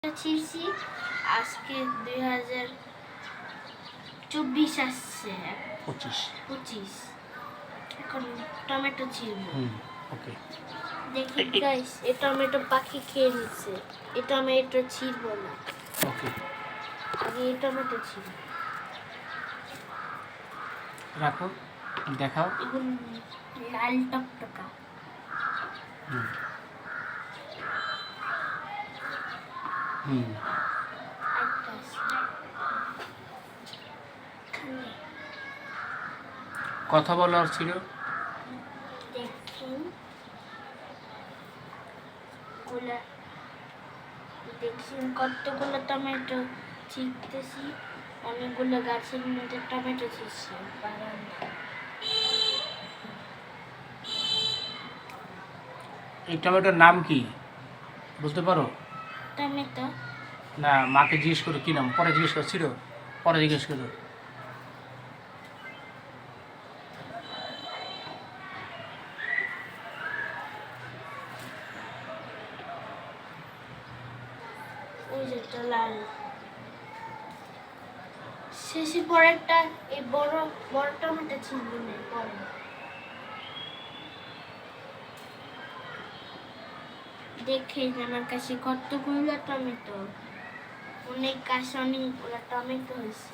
ছিঁড়ছি আজকে 2024 আসছে 25 এখন টমেটো ছিঁড়বো। ওকে দেখি গাইস এই টমেটো পাখি খেয়ে নিচ্ছে, এই টমেটো ছিঁড়বো না। ওকে আগে এই টমেটো ছিঁড়বো। রাখো দেখাও। এগুলো লাল টকটকা। একটা আছে। এখানে কথা বলার ছিল। দেখছেন কতগুলো টমেটো ছিঁড়তেছি, অনেকগুলো গাছের মধ্যে টমেটো ছিঁড়ছি বারান্দায়। এই টমেটোর নাম কি বলতে পারো? টমেটো না, মাকে জিজ্ঞেস করো কি নাম, পরে জিজ্ঞেস করছিল, পরে জিজ্ঞেস করো। ওই যেটা লাল শেষে পরেরটা এই বড় বড় টমেটো ছিঁড়বো না পরে। দেখেন আমার কাছে কতগুলো টমেটো, অনেক গাছে অনেকগুলো টমেটো হয়েছে।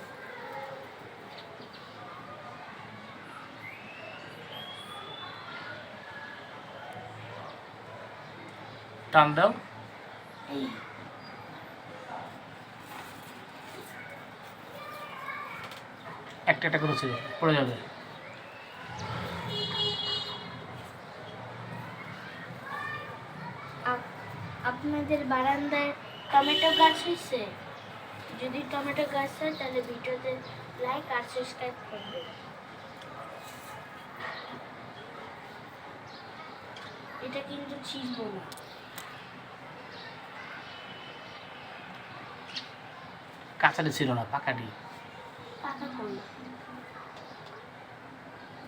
টান দাও। একটা একটা করে ছিল, পড়ে যাবে। আপনাদের বারান্দায় টমেটো গাছ হয়েছে? যদি টমেটো গাছ হয় তাহলে ভিডিওতে লাইক আর সাবস্ক্রাইব করবেন। এটা কিন্তু ছিঁড়বো না। কাঁচালি ছিল না, পাকাটি। পাকা করবো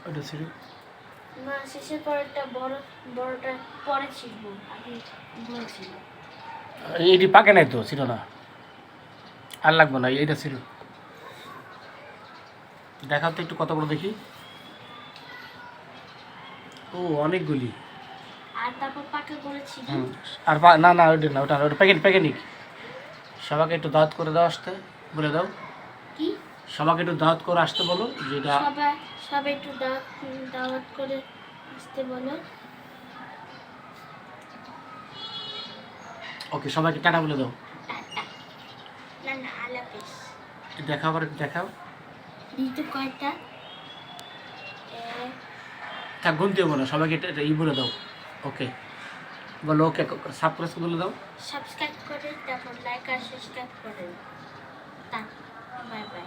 ওটা ছিল না, শেষের পরেরটা বড়টা পরে ছিঁড়বো, আগে বড় ছিল। এটি পাকে নাই তো, ছিল না, আর লাগবে না, এইটা ছিল। দেখাও তো একটু কত বড় দেখি। ও অনেকগুলি। আর তারপর পাকা করেছি। আর না না, ওটা না, ওটা প্যাকেনিক। সবাইকে একটু দাওয়াত করে দাও, আসতে বলে দাও। কি সবাইকে একটু দাওয়াত করে আসতে বলো, যেটা সবাই একটু দাওয়াত করে আসতে বলো। ওকে, সবাইকে টাটা বলে দাও। না না, আল্লাহ হাফেজ। দেখাও, আবার দেখাও। দিতে কয়টা? থাক, গুনতে হবে না, সবাইকে ই বলে দাও। ওকে বলো, ওকে সাবস্ক্রাইব বলে দাও। সাবস্ক্রাইব করে তারপর লাইক আর সাবস্ক্রাইব করে। Bye bye.